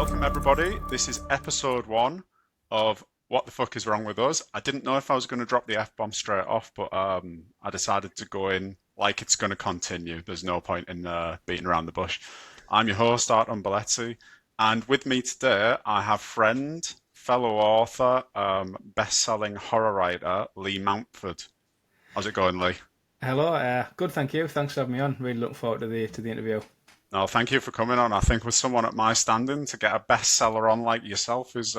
Welcome, everybody. This is episode 1 of What the Fuck is Wrong with Us. I didn't know if I was going to drop the F-bomb straight off, but I decided to go in like it's going to continue. There's no point in beating around the bush. I'm your host, Arton Baleci, and with me today, I have friend, fellow author, best-selling horror writer, Lee Mountford. How's it going, Lee? Hello, good, thank you. Thanks for having me on. Really looking forward to the interview. No, thank you for coming on. I think with someone at my standing to get a bestseller on like yourself is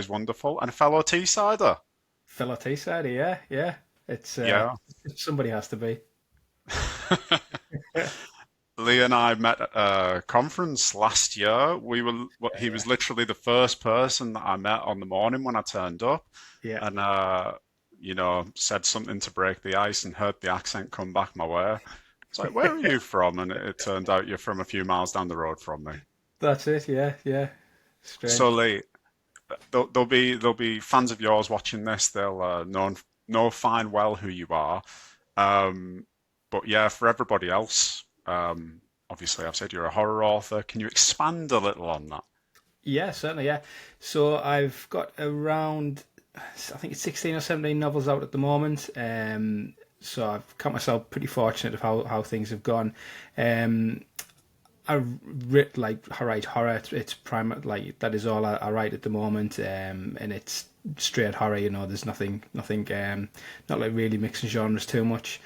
wonderful, and a fellow Teessider. Fellow Teesside, yeah, yeah. It's Yeah. somebody has to be. Lee and I met at a conference last year. He Yeah, was literally the first person that I met on the morning when I turned up, yeah, and said something to break the ice and heard the accent come back my way. It's like, where are you from? And it turned out you're from a few miles down the road from me. that's it. Yeah, yeah. So Strange. Lee, there'll be fans of yours watching this. They'll know fine well who you are. Um, but yeah, for everybody else, obviously I've said you're a horror author. Can you expand a little on that? Yeah, certainly. Yeah. So I've got around, I think it's 16 or 17 novels out at the moment. So I've count myself pretty fortunate of how things have gone. Um, I writ like I write horror. It's prime like that is all I write at the moment, and it's straight horror. There's nothing, not like really mixing genres too much.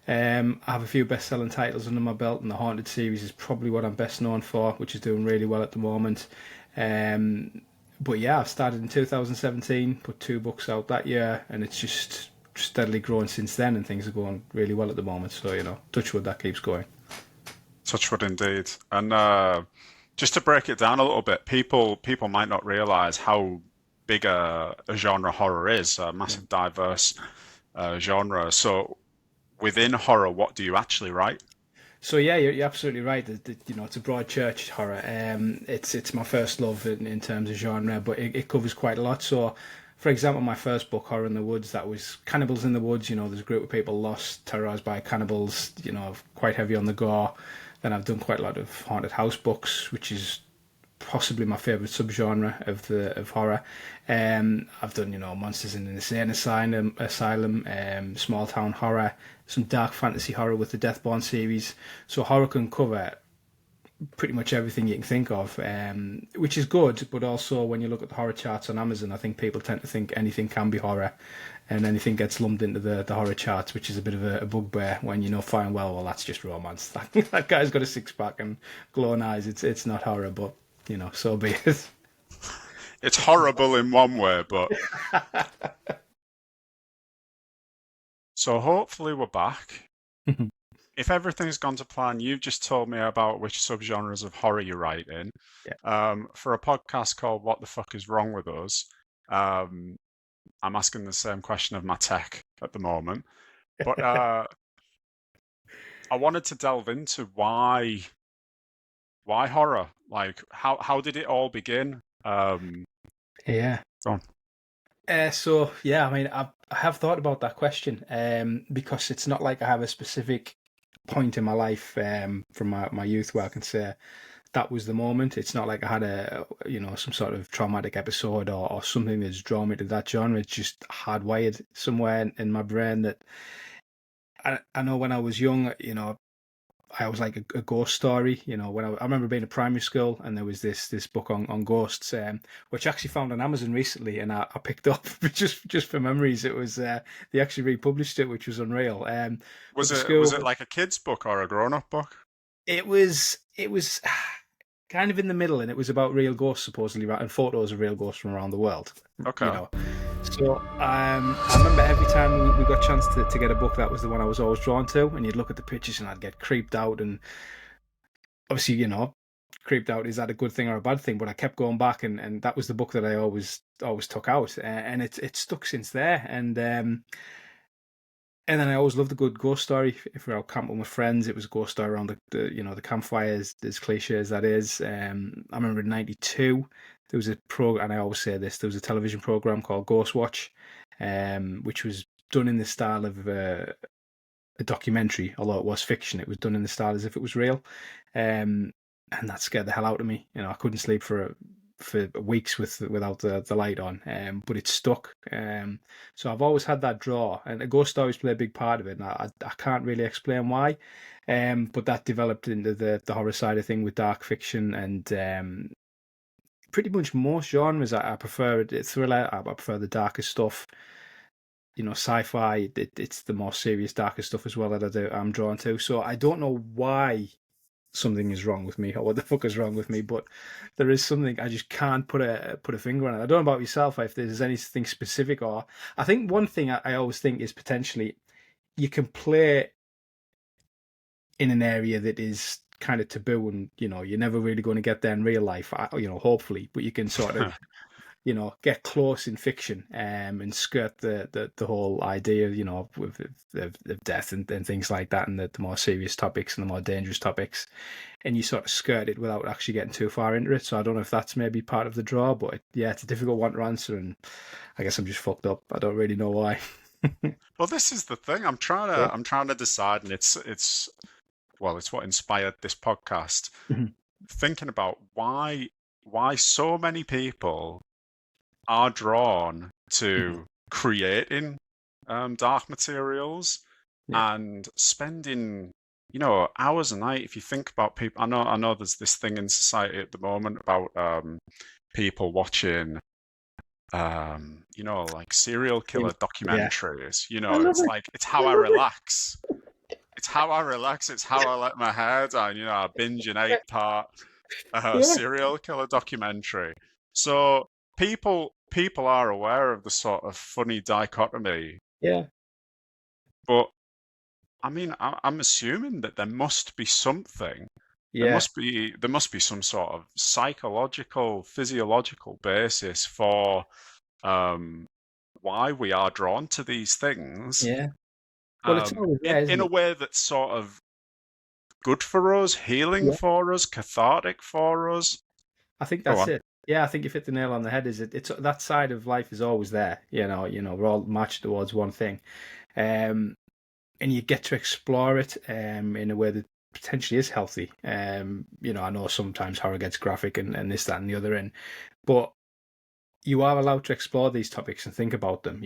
I have a few best-selling titles under my belt, and the Haunted series is probably what I'm best known for, which is doing really well at the moment. Um, but yeah, I've started in 2017, put 2 books out that year, and it's just steadily growing since then, and things are going really well at the moment. So touch wood, that keeps going. Touchwood indeed. And just to break it down a little bit, people might not realize how big a genre horror is, a massive diverse genre. So within horror, what do you actually write? So yeah, you're absolutely right. It's a broad church horror. It's my first love in terms of genre, but it covers quite a lot. So, for example, my first book, Horror in the Woods, that was cannibals in the woods. There's a group of people lost, terrorized by cannibals. Quite heavy on the gore. Then I've done quite a lot of haunted house books, which is possibly my favorite subgenre of horror. I've done monsters in an insane asylum, small town horror, some dark fantasy horror with the Deathborn series. So horror can cover pretty much everything you can think of, which is good. But also, when you look at the horror charts on Amazon, I think people tend to think anything can be horror, and anything gets lumped into the horror charts, which is a bit of a bugbear when you know fine well, that's just romance. That guy's got a six pack and glowing eyes. It's not horror, but so be it. It's horrible in one way, but so hopefully we're back. If everything's gone to plan, you've just told me about which subgenres of horror you write in. Yeah. For a podcast called What the Fuck is Wrong with Us, um, I'm asking the same question of my tech at the moment. But I wanted to delve into why horror? Like how did it all begin? Yeah. Go on. So yeah, I mean, I have thought about that question, because it's not like I have a specific point in my life, from my youth where I can say that was the moment. It's not like I had some sort of traumatic episode or something that's drawn me to that genre. It's just hardwired somewhere in my brain that I know when I was young, I was like a ghost story. When I remember being at primary school, and there was this book on ghosts, which I actually found on Amazon recently, and I picked up just for memories. It was they actually republished it, which was unreal. But Was the it school, like a kid's book or a grown-up book? it was kind of in the middle, and it was about real ghosts supposedly, right, and photos of real ghosts from around the world. You Okay. know, so I remember every time we got a chance to get a book, that was the one I was always drawn to. And you'd look at the pictures, and I'd get creeped out. And obviously, creeped out, is that a good thing or a bad thing? But I kept going back, and that was the book that I always took out, and it stuck since there. And then I always loved a good ghost story. If we're out camping with friends, it was a ghost story around the campfires, as cliche as that is. I remember in '92 there was a program, and I always say this: there was a television program called Ghost Watch, which was done in the style of a documentary, although it was fiction. It was done in the style as if it was real, and that scared the hell out of me. I couldn't sleep for weeks without the light on, but it's stuck. So I've always had that draw, and ghost stories play a big part of it. And I can't really explain why, but that developed into the horror side of thing with dark fiction and pretty much most genres. I prefer it. Thriller. I prefer the darker stuff. Sci-fi. It's the more serious, darker stuff as well that I'm drawn to. So I don't know why something is wrong with me or what the fuck is wrong with me, but there is something I just can't put a finger on it. I don't know about yourself if there's anything specific, or I think one thing I always think is potentially you can play in an area that is kind of taboo, and you're never really going to get there in real life, hopefully, but you can sort of get close in fiction, and skirt the whole idea, with of death and things like that, and the more serious topics and the more dangerous topics, and you sort of skirt it without actually getting too far into it. So I don't know if that's maybe part of the draw, but it's a difficult one to answer, and I guess I'm just fucked up. I don't really know why. Well, this is the thing. Yeah. I'm trying to decide, and it's what inspired this podcast. Mhm. Thinking about why so many people are drawn Mhm. to creating dark materials Yeah. and spending, hours a night. If you think about people, I know there's this thing in society at the moment about people watching, like serial killer Yeah. documentaries. I love It's it. like it's I how I love it. relax. It's how I relax. It's how I let my hair down. I binge an 8-part Yeah. serial killer documentary. So people are aware of the sort of funny dichotomy, Yeah. but I mean, I'm assuming that there must be something. Yeah. There must be some sort of psychological, physiological basis for um, why we are drawn to these things, Yeah. Well, it's always there, in isn't a it? way that's sort of good for us, healing Yeah. for us, cathartic for us. I think Go that's on. it. Yeah, I think you hit the nail on the head. Is it's that side of life is always there. We're all marched towards one thing, um, and you get to explore it in a way that potentially is healthy. I know sometimes horror gets graphic and this, that, and the other, but you are allowed to explore these topics and think about them.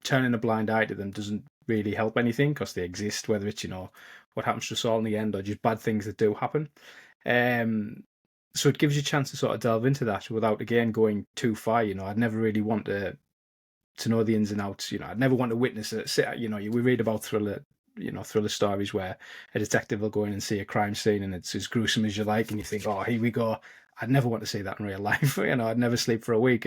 Turning a blind eye to them doesn't really help anything because they exist. Whether it's what happens to us all in the end, or just bad things that do happen. Um, so it gives you a chance to sort of delve into that without again going too far. I'd never really want to know the ins and outs. I'd never want to witness it. We read about thriller stories where a detective will go in and see a crime scene and it's as gruesome as you like, and you think, oh, here we go. I'd never want to see that in real life. I'd never sleep for a week.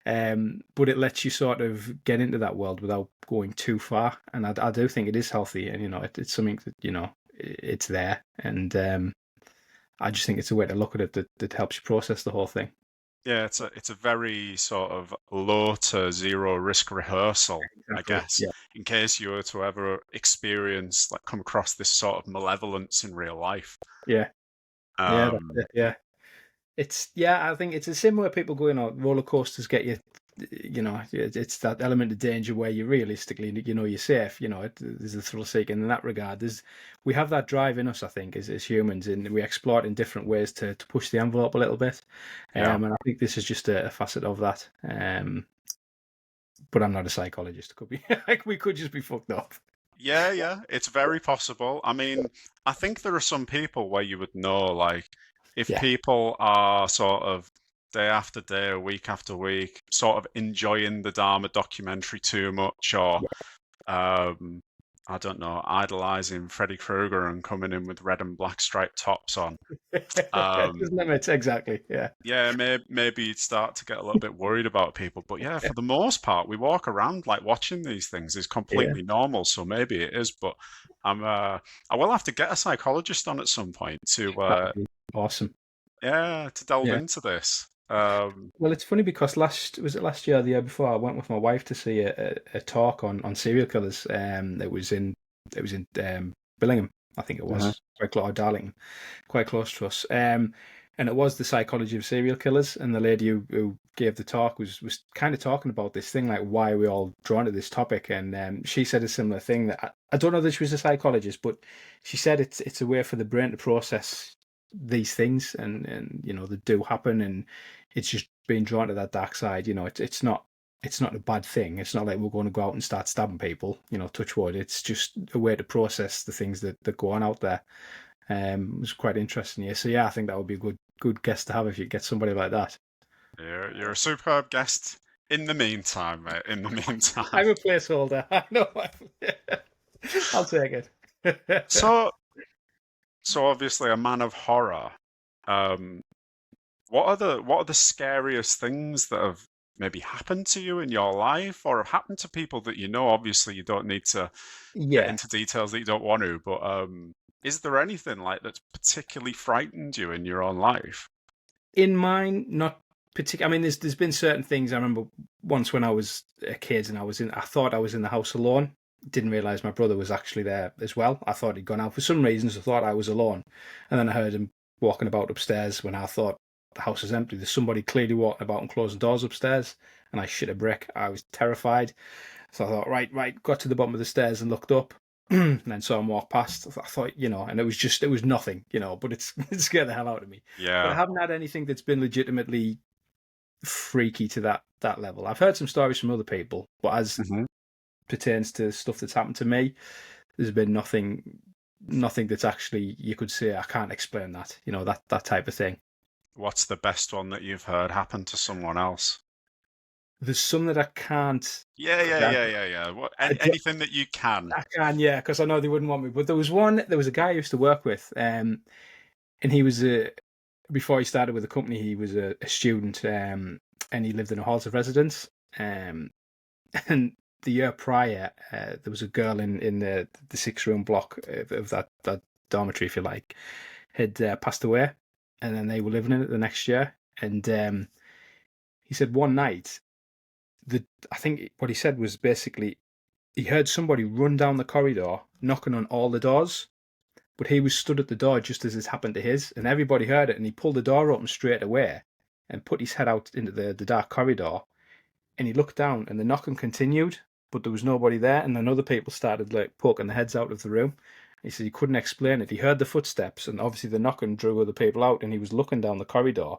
But it lets you sort of get into that world without going too far, and I do think it is healthy, and it's something that it's there, and I just think it's a way to look at it that helps you process the whole thing. Yeah, it's a very sort of low to zero risk rehearsal, I Exactly. guess, Yeah. in case you were to ever experience, like, come across this sort of malevolence in real life. Yeah. Yeah. That's Um, it. Yeah. I think it's a similar people going on roller coasters get you. It's that element of danger where you realistically, you're safe. There's a thrill seeking in that regard. We have that drive in us, I think, as humans, and we explore it in different ways to push the envelope a little bit. yeah. And I think this is just a facet of that. But I'm not a psychologist. It could be like we could just be fucked up. Yeah, yeah, it's very possible. I mean, I think there are some people where you would know, like, if Yeah. people are sort of day after day, week after week, sort of enjoying the Dharma documentary too much, or um, I don't know, idolizing Freddy Krueger and coming in with red and black striped tops on. There's Um, limits, exactly. Yeah. yeah, maybe you'd start to get a little bit worried about people. But yeah, for the most part, we walk around like watching these things is Yeah. completely normal. So maybe it is. But I will have to get a psychologist on at some point to That would be awesome. yeah, to delve Yeah. into this. Well, it's funny because last year or the year before, I went with my wife to see a talk on serial killers. It was in Billingham, I think it Mhm. was, quite close, or Darlington, quite close to us. And it was the psychology of serial killers, and the lady who gave the talk was kind of talking about this thing, like why are we all drawn to this topic, and she said a similar thing that I don't know that she was a psychologist, but she said it's a way for the brain to process these things, and they do happen, and it's just being drawn to that dark side. It's not a bad thing. It's not like we're going to go out and start stabbing people, touch wood. It's just a way to process the things that go on out there. It was quite interesting. Yeah. So yeah, I think that would be a good guest to have if you get somebody like that. You're a superb guest. In the meantime, mate. In the meantime. I'm a placeholder. I know. I'll take it. So, so obviously a man of horror. Um, what are the scariest things that have maybe happened to you in your life, or have happened to people that you know? Obviously, you don't need to get Yeah. into details that you don't want to, but is there anything like that's particularly frightened you in your own life? In mine, not particular. I mean, there's been certain things. I remember once when I was a kid and I thought I was in the house alone. Didn't realize my brother was actually there as well. I thought he'd gone out for some reasons. I thought I was alone, and then I heard him walking about upstairs when I thought the house was empty. There's somebody clearly walking about and closing doors upstairs, and I shit a brick. I was terrified. So I thought, right, got to the bottom of the stairs and looked up, and then saw him walk past. I thought, and it was nothing, but it scared the hell out of me. But I Yeah. haven't had anything that's been legitimately freaky to that level. I've heard some stories from other people, but as Hmm. pertains to stuff that's happened to me, there's been nothing that's actually you could say I can't explain that, that type of thing. What's the best one that you've heard happen to someone else? There's some that I can't. Yeah, yeah, I, yeah, yeah, yeah. I, Anything that you can. I can, yeah, because I know they wouldn't want me. But there was a guy I used to work with, and he was before he started with the company, he was a student, and he lived in a halls of residence. Um, and the year prior, there was a girl in the 6-room block of that dormitory, if you like, had passed away, and then they were living in it the next year. And he said one night, the I think what he said was basically he heard somebody run down the corridor, knocking on all the doors, but he was stood at the door just as it happened to his, and everybody heard it, and he pulled the door open straight away and put his head out into the dark corridor, and he looked down, and the knocking continued, but there was nobody there, and then other people started like poking their heads out of the room. He said he couldn't explain it. He heard the footsteps, and obviously the knocking drew other people out, and he was looking down the corridor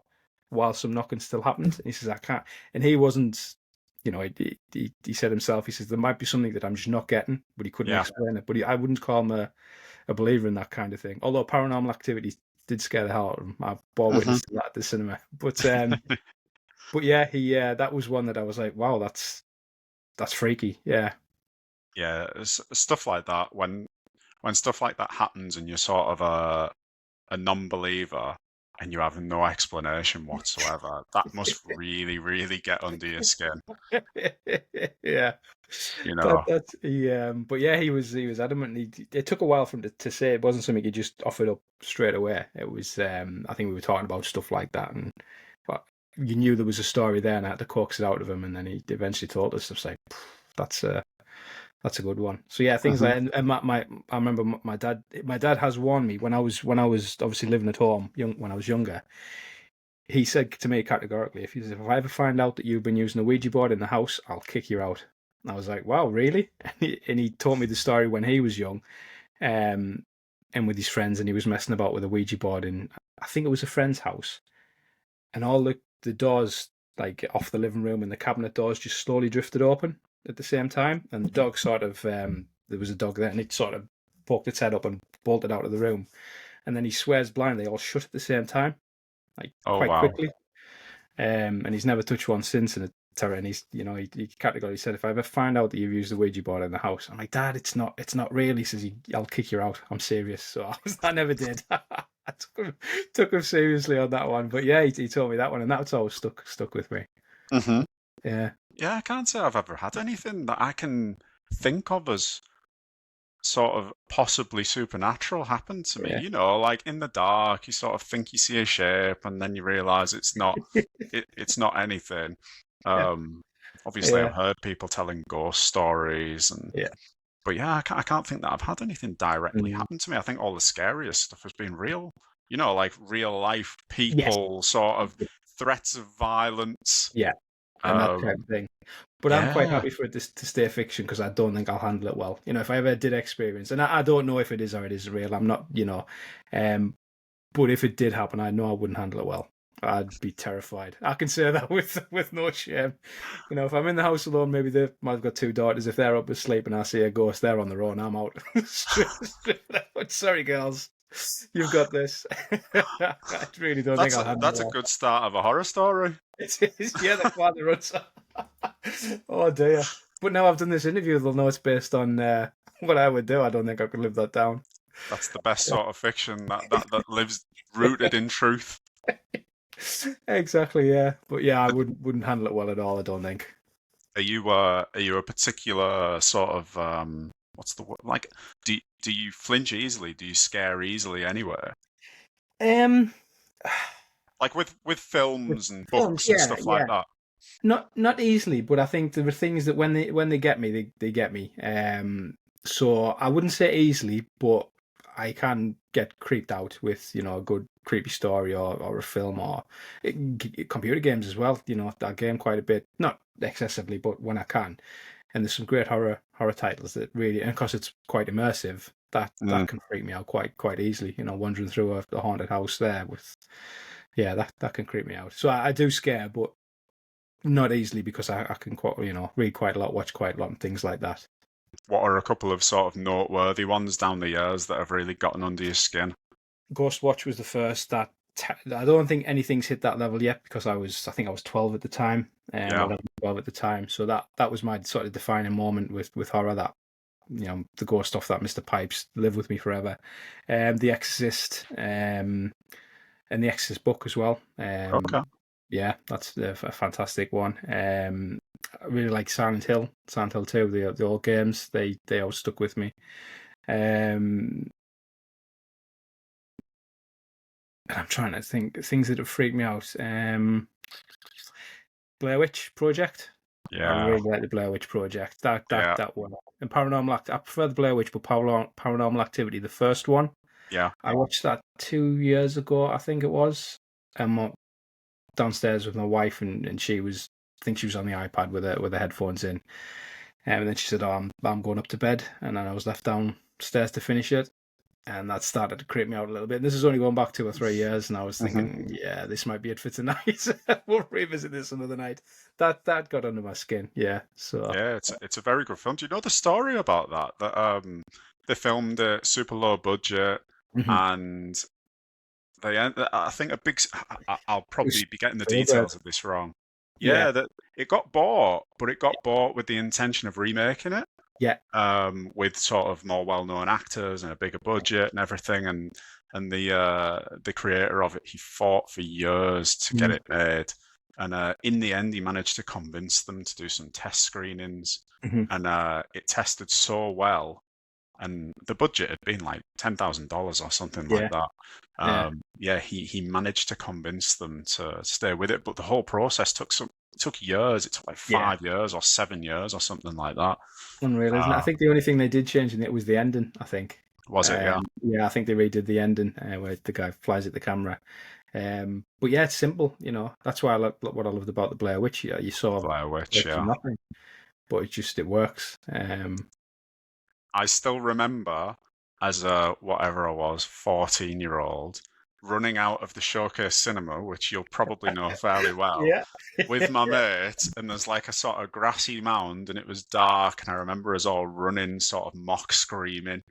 while some knocking still happened. And he says, I can't. And he wasn't, he said himself, he says, there might be something that I'm just not getting, but he couldn't Yeah. explain it. But I wouldn't call him a believer in that kind of thing. Although Paranormal Activity did scare the hell out of him. I've bore Hmm. witness to that at the cinema. But yeah, he that was one that I was like, wow, that's freaky. Yeah. Yeah, stuff like that. When stuff like that happens and you're sort of a non-believer and you have no explanation whatsoever, that must really, really get under your skin. Yeah. You know. That's but yeah, he was adamant. It took a while for him to say it wasn't something he just offered up straight away. It was I think we were talking about stuff like that, and but you knew there was a story there, and I had to coax it out of him, and then he eventually told us. I was like, that's a good one. So yeah, things Hmm. like and I remember my dad has warned me when I was obviously living at home when I was younger. He said to me categorically, if I ever find out that you've been using a Ouija board in the house, I'll kick you out. And I was like, wow, really? And he told me the story when he was young, um, and with his friends, and he was messing about with a Ouija board in, I think it was a friend's house, and all the doors, like off the living room and the cabinet doors, just slowly drifted open at the same time, and the dog sort of, there was a dog there, and it sort of poked its head up and bolted out of the room, and then he swears blind they all shut at the same time, like Oh quite wow. quickly. And he's never touched one since. And terror. And he categorically said, if I ever find out that you've used the Ouija board in the house, I'm like, Dad, it's not real. He says, I'll kick you out. I'm serious. So I never did. I took him seriously on that one. But yeah, he told me that one, and that's always stuck with me. Hmm. Yeah, Yeah, I can't say I've ever had anything that I can think of as sort of possibly supernatural happen to me. yeah, Like in the dark, you sort of think you see a shape, and then you realize it's not anything. yeah, Um, Obviously, yeah, I've heard people telling ghost stories, yeah. but yeah, I can't think that I've had anything directly Mm. happen to me. I think all the scariest stuff has been real, like real life Yes, people, sort of threats of violence. yeah, and that type Um, of thing. But I'm quite yeah. happy for it to stay fiction because I don't think I'll handle it well. If I ever did experience, and I don't know if it is or it isn't real, I'm not, um, But if it did happen, I know I wouldn't handle it well. I'd be terrified. I can say that with no shame. You know, if I'm in the house alone, maybe I've got two daughters. If they're up asleep and I see a ghost, they're on their own. I'm out. Straight out. Sorry, girls, you've got this. I really don't think I'll handle it That's a well. good start of a horror story. It is, yeah, the father runs. Oh dear! But now I've done this interview, they'll know it's based on what I would do. I don't think I could live that down. That's the best sort of fiction that lives rooted in truth. Exactly, yeah. But yeah, I wouldn't handle it well at all. I don't think. Are you a particular sort of what's the word, like, do you flinch easily? Do you scare easily anywhere? Um, Like with with films and films, books and yeah, stuff like yeah. that. Not easily, but I think there are things that when they get me, they get me. So I wouldn't say easily, but I can get creeped out with a good creepy story or a film or computer games as well. You know, I game quite a bit, not excessively, but when I can. And there's some great horror titles that really, and because it's quite immersive, that Mm. can freak me out quite easily. You know, wandering through a haunted house there with, yeah, that can creep me out. So I do scare, but not easily because I can quite read quite a lot, watch quite a lot, and things like that. What are a couple of sort of noteworthy ones down the years that have really gotten under your skin? Ghostwatch was the first that I don't think anything's hit that level yet because I think I was 12 at the time, Yeah. 11, 12 at the time. So that was my sort of defining moment with horror. That the ghost stuff, that Mr. Pipes live with me forever. The Exorcist, and the Exorcist book as well. Okay. Yeah, that's a fantastic one. I really like Silent Hill 2, the old games. They all stuck with me. Um, and I'm trying to think things that have freaked me out. Blair Witch Project. I Yeah. really like the Blair Witch Project. Yeah. That one. And Paranormal I prefer the Blair Witch, but Paranormal Activity, the first one. Yeah. I watched that 2 years ago, I think it was. I'm downstairs with my wife, and I think she was on the iPad with her headphones in. And then she said, "Oh, I'm going up to bed," and then I was left downstairs to finish it, and that started to creep me out a little bit. And this is only going back 2 or 3 years, and I was Hmm. thinking, yeah, this might be it for tonight. We'll revisit this another night. That got under my skin. Yeah, so Yeah, it's a very good film. Do you know the story about that? That they filmed it super low budget, mhm. and I think I'll It was probably be getting the Spielberg. details of this wrong. Yeah, Yeah, that it got bought, but it got bought with the intention of remaking it, yeah, with sort of more well-known actors and a bigger budget and everything. And the creator of it, he fought for years to get mm, it made. And in the end, he managed to convince them to do some test screenings, mhm. and it tested so well. And the budget had been like $10,000 or something like Yeah, that. yeah, Yeah, he managed to convince them to stay with it, but the whole process took years. It took like yeah. 5 years or 7 years or something like that. Unreal, isn't it? I Uh, think the only thing they did change in it was the ending. I think. was it? Yeah, Yeah, I think they redid the ending where the guy flies at the camera. But yeah, it's simple. That's why what I loved about the Blair Witch. You saw Blair Witch. virtually Yeah, nothing, but it works. I still remember as a whatever I was, 14-year-old, running out of the Showcase Cinema, which you'll probably know fairly well, Yeah, with my yeah. mate, and there's like a sort of grassy mound, and it was dark, and I remember us all running, sort of mock screaming,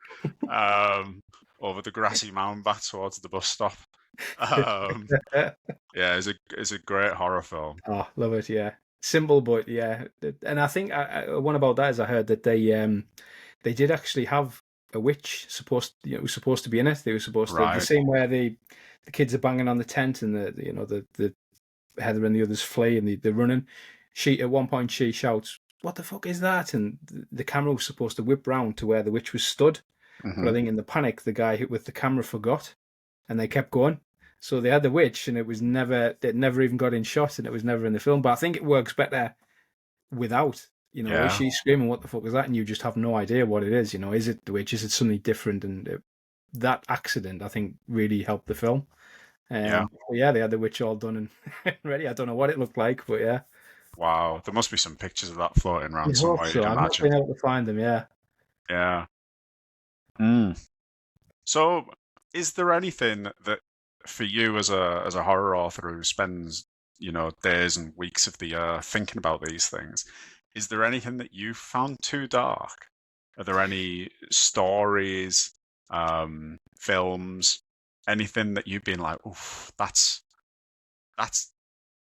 um, over the grassy mound back towards the bus stop. Um, yeah, it's a great horror film. Oh, love it. Yeah, simple, but yeah. And I think one about that is I heard that they did actually have a witch was supposed to be in it. They were supposed to the Right. same where the kids are banging on the tent and the Heather and the others flee and they're running. She at one point she shouts, "What the fuck is that?" And the camera was supposed to whip round to where the witch was stood, but I Hmm. think in the panic the guy with the camera forgot, and they kept going. So they had the witch, and it never even got in shot, and it was never in the film. But I think it works better without. Is Yeah, she screaming, "What the fuck is that?" And you just have no idea what it is. Is it the witch? Is it something different? And that accident, I think, really helped the film. yeah. But yeah, they had the witch all done and ready. I don't know what it looked like, but yeah. Wow. There must be some pictures of that floating I around hope somewhere, so. you'd I've not imagine. been able to find them. Yeah. Yeah. Mm. So, is there anything that for you as a horror author who spends, days and weeks of the year thinking about these things, is there anything that you found too dark? Are there any stories, films, anything that you've been like, oof, that's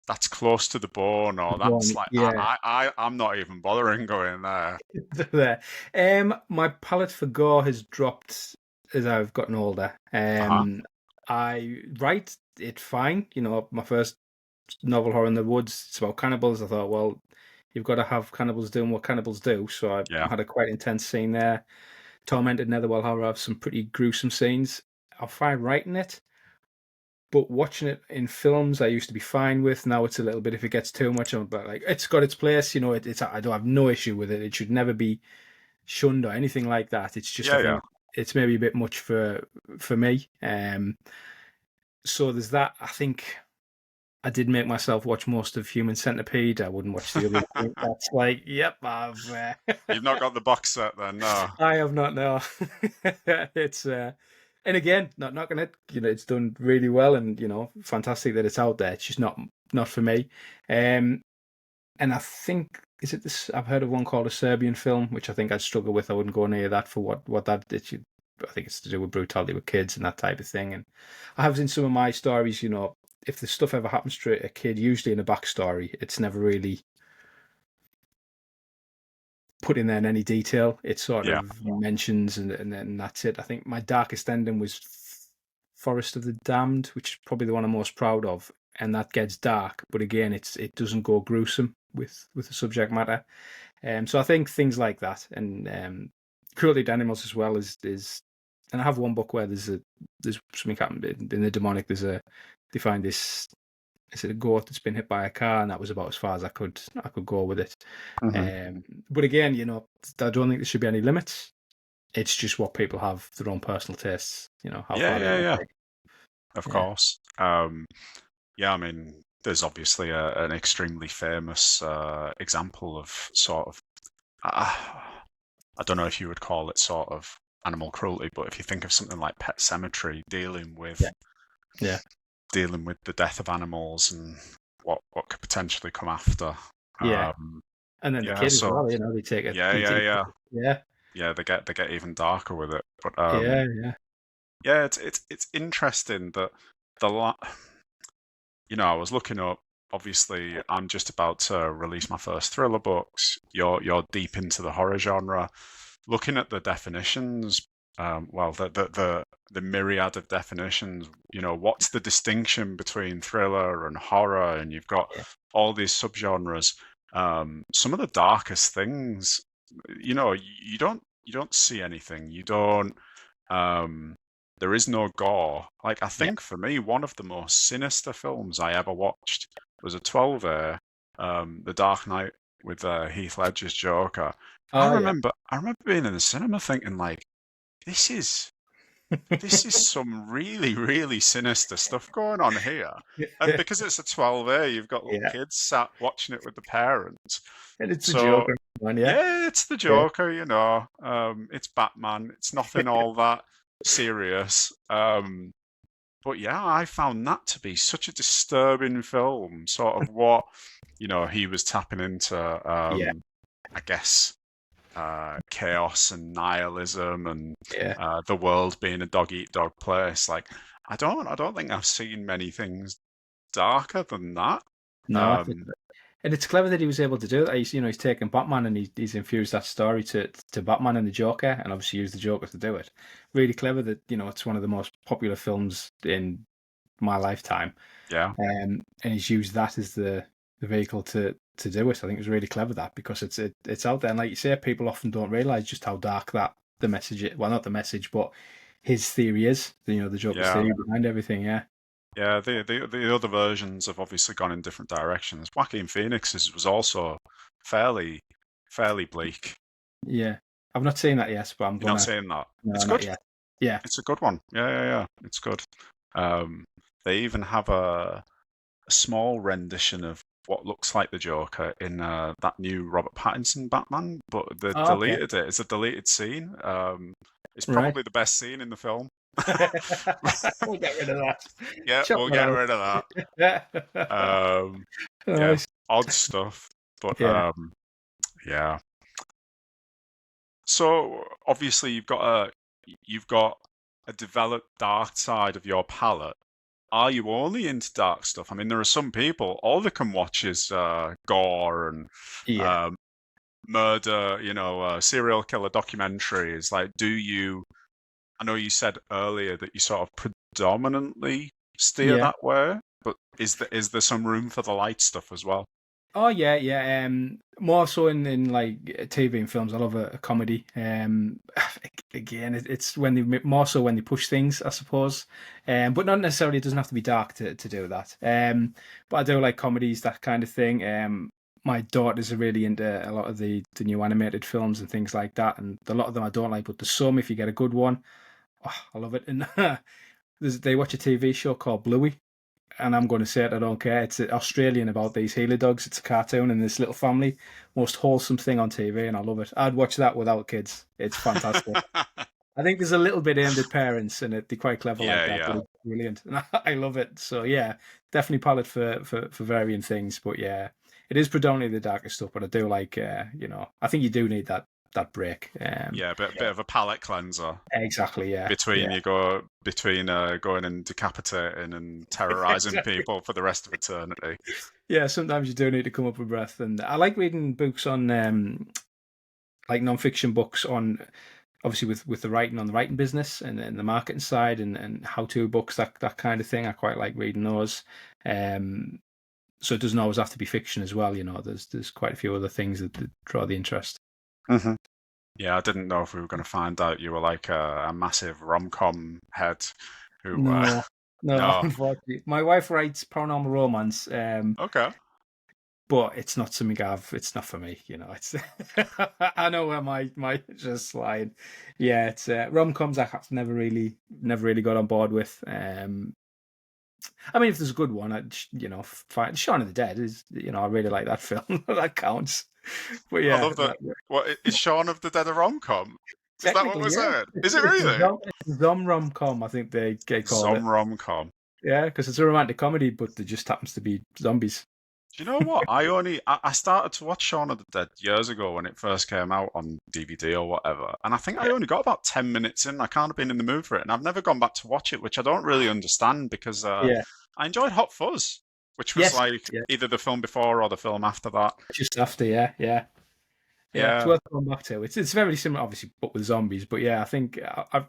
that's close to the bone, or that's like Yeah. I'm not even bothering going there. There. My palate for gore has dropped as I've gotten older. Uh-huh. I write it fine. My first novel, Horror in the Woods, it's about cannibals. I thought, well, you've got to have cannibals doing what cannibals do. So I Yeah. had a quite intense scene there. Tormented Netherwell Horror have some pretty gruesome scenes. I'll find writing it, but watching it in films, I used to be fine with. Now it's a little bit if it gets too much. But like it's got its place. It's I don't have no issue with it. It should never be shunned or anything like that. It's just I Yeah, yeah. think it's maybe a bit much for me. So there's that. I think I did make myself watch most of Human Centipede. I wouldn't watch the other one. That's like, yep, You've not got the box set then, no. I have not. No, it's and again, not gonna. It's done really well, and fantastic that it's out there. It's just not for me. Um, and I think is it this? I've heard of one called a Serbian film, which I think I'd struggle with. I wouldn't go near that for what that it should. I think it's to do with brutality with kids and that type of thing. And I have in some of my stories, if the stuff ever happens to a kid, usually in a backstory, it's never really put in there in any detail. It sort Yeah. of mentions and then that's it. I think my darkest ending was Forest of the Damned, which is probably the one I'm most proud of, and that gets dark, but again, it doesn't go gruesome with the subject matter. So I think things like that and cruelty to animals as well is. And I have one book where there's something happened in the demonic. They find this. Is it a goat that's been hit by a car, and that was about as far as I could go with it. Hmm. But again, I don't think there should be any limits. It's just what people have their own personal tastes. How Yeah, far they yeah, want to yeah. take. Of Yeah, course. Yeah, I mean, there's obviously an extremely famous example of sort of, I don't know if you would call it sort of animal cruelty, but if you think of something like Pet Cemetery yeah, yeah, dealing with the death of animals and what could potentially come after. yeah. Um, And then the yeah, kid as so well. They take it. yeah, They yeah, take yeah, it. Yeah, yeah. They get even darker with it, but yeah, yeah, yeah, it's interesting that the la I was looking up. Obviously, I'm just about to release my first thriller books. You're deep into the horror genre. Looking at the definitions, well, the myriad of definitions. What's the distinction between thriller and horror? And you've got yeah, all these subgenres. Some of the darkest things, you don't see anything. You don't. Um, there is no gore. Like, I yeah. think for me, one of the most sinister films I ever watched was a 12A, The Dark Knight with Heath Ledger's Joker. I Oh yeah, remember, I remember being in the cinema thinking like, this is this is some really, really sinister stuff going on here. And because it's a 12A, you've got little yeah. kids sat watching it with the parents. And it's the So Joker one. Yeah, yeah, it's the yeah, Joker, it's Batman. It's nothing all that serious. But yeah, I found that to be such a disturbing film. Sort of what, he was tapping into, yeah, I guess, chaos and nihilism and yeah. the world being a dog eat dog place. Like, I don't think I've seen many things darker than that. No, I think Um, and it's clever that he was able to do that. He's taken Batman and he's infused that story to Batman and the Joker, and obviously used the Joker to do it. Really clever that it's one of the most popular films in my lifetime, yeah, and he's used that as the vehicle to do it. I think it was really clever that because it's out there, and like you say, people often don't realize just how dark that the message is. Well, not the message, but his theory is. The Joker's yeah. theory behind everything. Yeah, Yeah, the other versions have obviously gone in different directions. Joaquin Phoenix's was also fairly fairly bleak. yeah. I've not seen that yet, but I'm You're not gonna. saying that. No, It's not good. yet. Yeah. It's a good one. Yeah, yeah, yeah. It's good. Um, they even have a small rendition of what looks like the Joker in that new Robert Pattinson Batman, but they Oh, okay. deleted it. It's a deleted scene. It's Right. probably the best scene in the film. We'll get rid of that. Yeah, Chop we'll that get out. rid of that. Yeah, Nice. odd stuff, but Yeah. yeah. So obviously you've got a developed dark side of your palette. Are you only into dark stuff? I mean, there are some people, all they can watch is gore and Yeah. um, murder, serial killer documentaries. Like, I know you said earlier that you sort of predominantly steer Yeah. that way, but is there some room for the light stuff as well? Oh yeah, yeah. More so in like TV and films. I love a comedy. Again, it's when more so when they push things, I suppose. But not necessarily. It doesn't have to be dark to do that. But I do like comedies, that kind of thing. My daughters are really into a lot of the new animated films and things like that. And a lot of them I don't like, but there's some if you get a good one, oh, I love it. And they watch a TV show called Bluey, and I'm going to say it, I don't care. It's Australian about these Healer dogs. It's a cartoon and this little family. Most wholesome thing on TV, and I love it. I'd watch that without kids. It's fantastic. I think there's a little bit aimed at parents, and they're quite clever like Yeah, that, but yeah. it's brilliant. And I love it. So, yeah, definitely palette for varying things. But, yeah, it is predominantly the darker stuff, but I do like, I think you do need that break. Yeah, bit Yeah, of a palate cleanser exactly. Yeah. between Yeah. going and decapitating and terrorizing Exactly. people for the rest of eternity. Yeah, sometimes you do need to come up with breath. And I like reading books on like non-fiction books on obviously with the writing on the writing business and the marketing side and how-to books, that kind of thing. I quite like reading those. Um, so it doesn't always have to be fiction as well. There's quite a few other things that draw the interest. Hmm. Yeah, I didn't know if we were going to find out you were like a massive rom-com head who, No, no, no. unfortunately, my wife writes paranormal romance. Okay. But it's not something it's not for me, It's I know where my just slide. Yeah, it's rom-coms I have never really got on board with. I mean, if there's a good one, fine. Shaun of the Dead is, I really like that film. That counts. But I yeah, love that. What is Shaun of the Dead a rom-com? Is that what technically, we're yeah, saying? it's Is it it's a really? zom rom-com. I think they call it. Zom rom-com. Yeah, because it's a romantic comedy, but there just happens to be zombies. Do you know what? I started to watch Shaun of the Dead years ago when it first came out on DVD or whatever, and I think I only got about 10 minutes in. I can't have been in the mood for it, and I've never gone back to watch it, which I don't really understand because Yeah. I enjoyed Hot Fuzz, which was Yes. like Yeah. either the film before or the film after that. Just after. Yeah. Yeah. Yeah, it's Yeah, worth going back to. It's very similar, obviously, but with zombies. But yeah, I think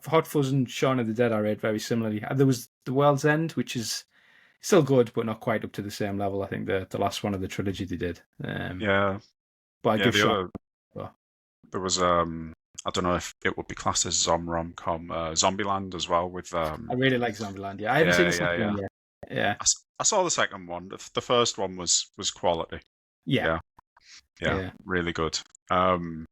Hot Fuzz and Shaun of the Dead I read very similarly. There was The World's End, which is still good, but not quite up to the same level. I think the last one of the trilogy they did. yeah, But I yeah. give The Shaun. other Well, there was I don't know if it would be classed as Zom rom-com, Zombieland as well with I really like Zombieland. Yeah, I haven't seen yeah, the yeah, second one yeah. yet. Yeah, I saw the second one. The first one was quality. yeah, Yeah, yeah, yeah. really good. Um,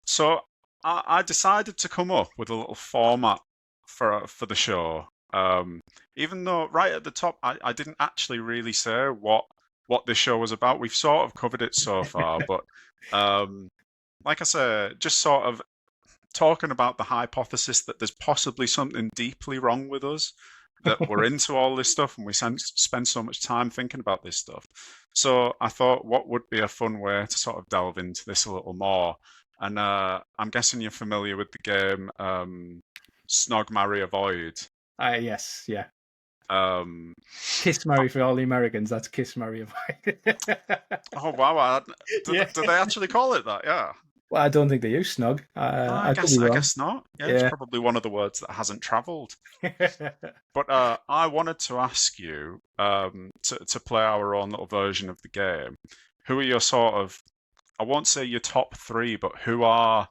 so I decided to come up with a little format for the show. Even though right at the top I didn't actually really say what this show was about. We've sort of covered it so far, but um, like I said, just sort of talking about the hypothesis that there's possibly something deeply wrong with us, that we're into all this stuff and we spend so much time thinking about this stuff. So I thought, what would be a fun way to sort of delve into this a little more? And I'm guessing you're familiar with the game Snog, Marry, Avoid. Yes, yeah. Um, Kiss Mary for all the Americans. That's Kiss Mary. oh wow, Yeah. do they actually call it that? Yeah. Well, I don't think they use snog. I I could be guess I wrong. guess not. Yeah, it's Yeah. probably one of the words that hasn't travelled. But I wanted to ask you to play our own little version of the game. Who are your sort of, I won't say your top three, but who are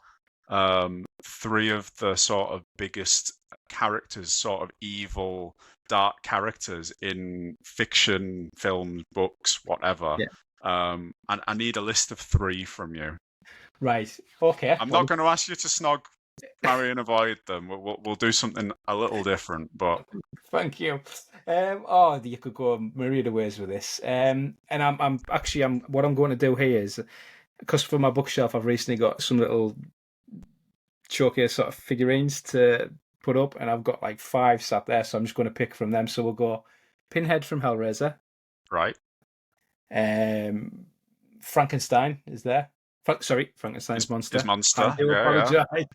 three of the sort of biggest characters, sort of evil, dark characters in fiction, films, books, whatever? Yeah. And I need a list of three from you. Right. Okay. I'm not Well, going to ask you to snog, marry, and avoid them. We'll do something a little different, but thank you. You could go a myriad of ways with this. And I'm actually, what I'm going to do here is, because for my bookshelf, I've recently got some little showcase sort of figurines to put up, and I've got like 5 sat there, so I'm just going to pick from them. So we'll go Pinhead from Hellraiser. Right. Frankenstein is there. Frankenstein's monster. His I monster. do Yeah, yeah. apologise.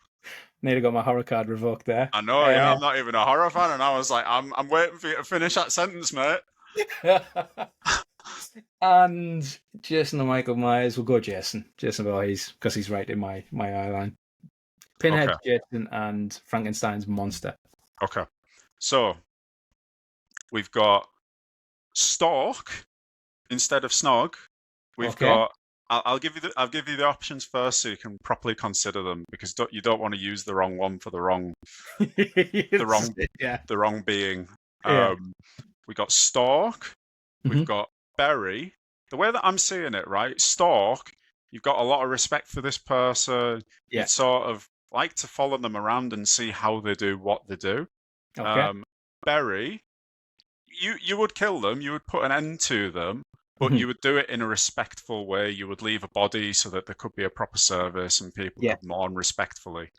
Nearly got my horror card revoked there. I know, yeah, I'm not even a horror fan, and I was like, I'm waiting for you to finish that sentence, mate. And Jason and Michael Myers, we'll go Jason Voorhees, because he's right in my eye line. Pinhead, Okay. Jason, and Frankenstein's monster. Okay. So we've got Stork instead of Snog. We've Okay. got. I'll give you the options first, so you can properly consider them, because you don't want to use the wrong one for the wrong Yeah. the wrong being. Yeah. We got Stork. We've Mhm. got Berry. The way that I'm seeing it, right? Stork, you've got a lot of respect for this person. Yeah. You'd sort of like to follow them around and see how they do what they do. Okay. Berry, you would kill them. You would put an end to them, but Mhm. you would do it in a respectful way. You would leave a body so that there could be a proper service and people Yeah. could mourn respectfully.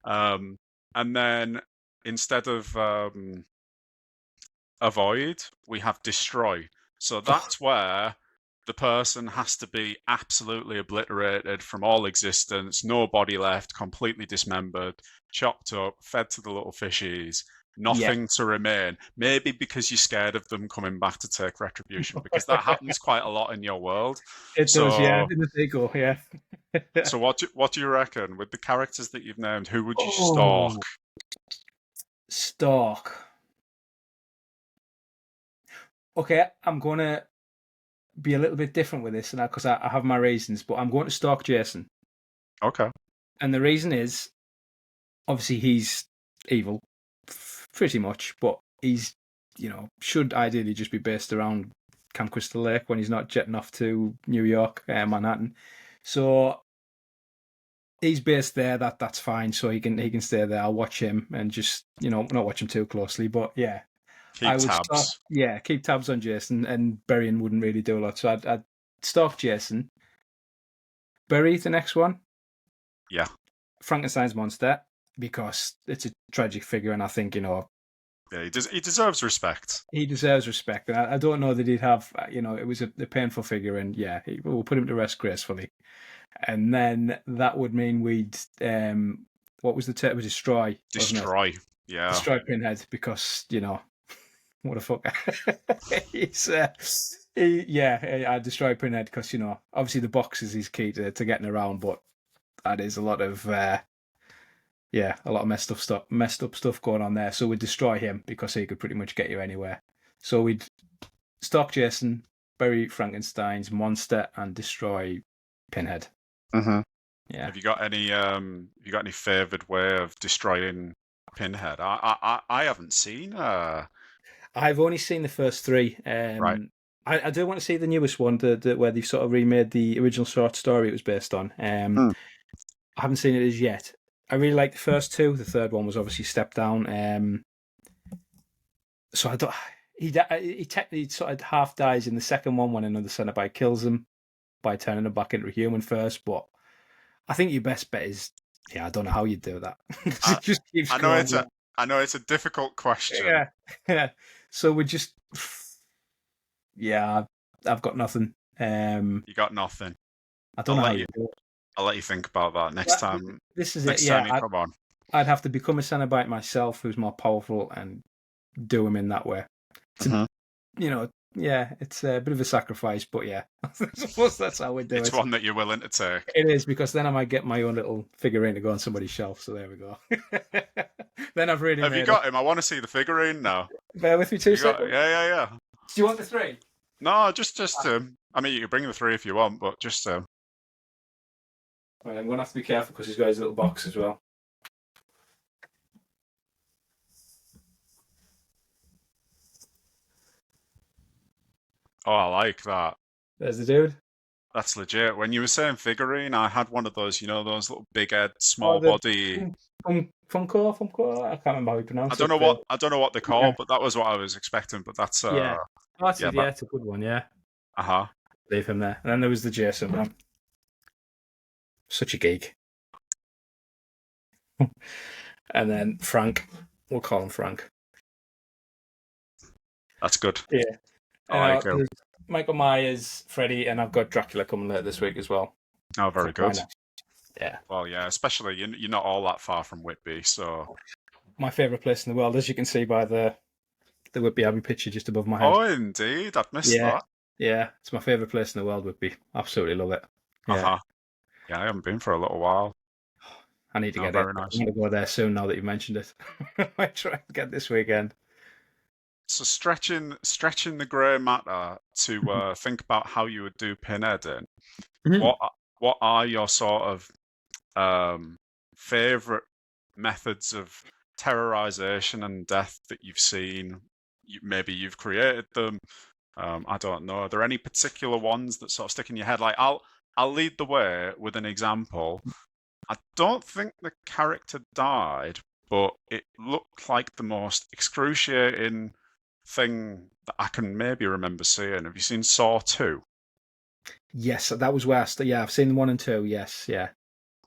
And then instead of avoid, we have destroy. So that's where the person has to be absolutely obliterated from all existence, no body left, completely dismembered, chopped up, fed to the little fishies, nothing to remain. Maybe because you're scared of them coming back to take retribution, because that happens quite a lot in your world. It does, yeah. So, In the sequel, yeah. so what do you reckon with the characters that you've named? Who would you Oh, stalk? Stork. Okay, I'm going to be a little bit different with this, because I have my reasons, but I'm going to stalk Jason. Okay. And the reason is, obviously, he's evil, pretty much, but he's, should ideally just be based around Camp Crystal Lake when he's not jetting off to New York, Manhattan. So he's based there. That's fine. So he can stay there. I'll watch him and just not watch him too closely. But yeah, Keep tabs. keep tabs on Jason, and burying wouldn't really do a lot. So I'd stalk Jason. Bury the next one. Yeah. Frankenstein's monster, because it's a tragic figure, and I think Yeah, he deserves respect. he deserves respect, and I don't know that he'd have. It was a painful figure, and yeah, we'll put him to rest gracefully. And then that would mean we'd what was the term? Destroy. Destroy. Yeah. Destroy Pinhead, because what a fuck. He's I destroy Pinhead because obviously the box is his key to getting around, but that is a lot of a lot of messed up stuff going on there. So we'd destroy him, because he could pretty much get you anywhere. So we'd stalk Jason, bury Frankenstein's monster, and destroy Pinhead. Mm-hmm. Yeah. Have you got any favoured way of destroying Pinhead? I haven't seen. I've only seen the first 3. Right. I do want to see the newest one, where they've sort of remade the original short story it was based on. I haven't seen it as yet. I really like the first 2. The third one was obviously stepped down. So I don't. He technically sort of half dies in the second one when another Cenobite kills him by turning him back into a human first. But I think your best bet is, I don't know how you'd do that. It just keeps going. I know it's a difficult question. Yeah. So we just. Yeah, I've got nothing. You got nothing. I don't know how you do it. I'll let you think about that next time. This is next it. time Yeah, you come on. I'd have to become a Cenobite myself, who's more powerful, and do him in that way. It's a bit of a sacrifice, but yeah, I suppose that's how we do it. It's one that you're willing to take. It is, because then I might get my own little figurine to go on somebody's shelf. So there we go. Then I've really. Have you got him? I want to see the figurine now. Bear with me 2 seconds. Yeah. Do you want the 3? No, just I mean, you can bring the 3 if you want, but just Right, I'm going to have to be careful, because he's got his little box as well. Oh, I like that. There's the dude. That's legit. When you were saying figurine, I had one of those, those little big head, small body. Funko. I can't remember how you pronounce it. I don't know what they're called, but that was what I was expecting. But that's it's a good one. Yeah. Leave him there. And then there was the Jason one. Such a geek. And then Frank. We'll call him Frank. That's good. Yeah. I like him. There's Michael Myers, Freddy, and I've got Dracula coming later this week as well. Oh, very Why good. not? Yeah. Well, yeah, especially you're not all that far from Whitby, so. My favourite place in the world, as you can see by the Whitby Abbey picture just above my head. Oh, indeed, I'd missed Yeah. that. Yeah. It's my favourite place in the world, Whitby. Absolutely love it. Yeah. Uh-huh. Yeah, I haven't been for a little while. I need to Oh, get it. very I'm nice. going to go there soon now that you mentioned it. I might try and get this weekend. So stretching the grey matter to think about how you would do pinheading. Mhm. What what are your sort of favorite methods of terrorization and death that you've seen? Maybe you've created them. I don't know. Are there any particular ones that sort of stick in your head? Like I'll lead the way with an example. I don't think the character died, but it looked like the most excruciating thing that I can maybe remember seeing. Have you seen Saw 2? Yes, that was where yeah, I've seen 1 and 2. Yes, yeah.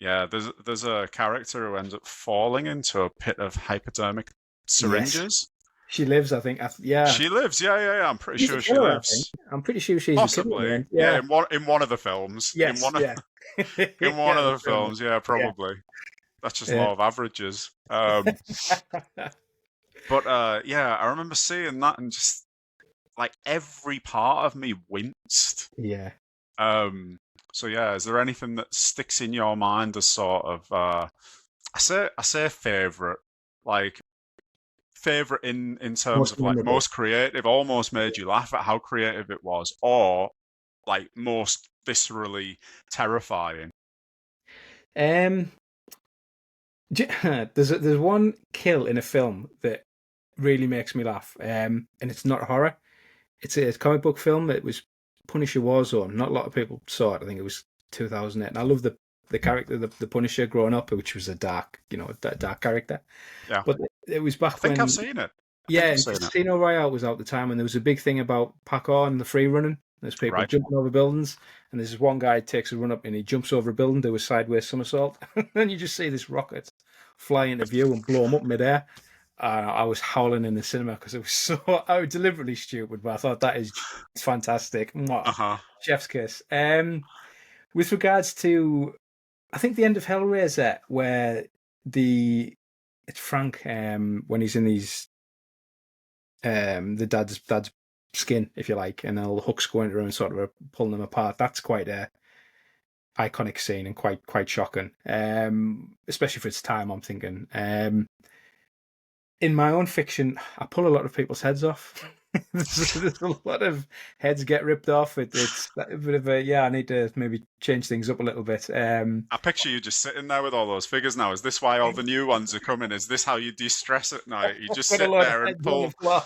Yeah, there's a character who ends up falling into a pit of hypodermic Yes. syringes. She lives, I think. Yeah. She lives, yeah. I'm pretty She's a sure she killer, I think. lives. I'm pretty sure she's a killer in the Possibly, end. yeah. Yeah. In one of the films, Yes, yeah. in one Yeah, of the the film. films, yeah, Yeah. probably. That's just Yeah. law of averages. But yeah, I remember seeing that and just like every part of me winced. Yeah. So yeah, is there anything that sticks in your mind as sort of I say favorite, like favorite in terms Most of like memorable. most creative, almost made you laugh at how creative it was, or like most viscerally terrifying. Um, there's one kill in a film that really makes me laugh. And it's not horror. It's a comic book film. It was Punisher Warzone. Not a lot of people saw it. I think it was 2008. And I love the character, the Punisher growing up, which was a dark, dark character. Yeah, But it was I back think I've when, seen it. I think yeah, I've and seen it. Casino Royale was out at the time, and there was a big thing about parkour and the free running. There's people Right. jumping over buildings, and there's this one guy takes a run up and he jumps over a building, do a sideways somersault, and then you just see this rocket fly into view and blow him up midair. I was howling in the cinema because it was I was deliberately stupid, but I thought that is fantastic. Mwah. Uh-huh. Chef's kiss. With regards to, I think the end of Hellraiser, where it's Frank when he's in these the dad's skin, if you like, and all the hooks going through and sort of pulling them apart. That's quite a iconic scene and quite shocking, especially for its time. I'm thinking. In my own fiction, I pull a lot of people's heads off. there's a lot of heads get ripped off. It's a bit of a, yeah. I need to maybe change things up a little bit. I picture you just sitting there with all those figures now. Is this why all the new ones are coming? Is this how you de-stress at night? You just Got a sit lot of there and heads on the pull. floor.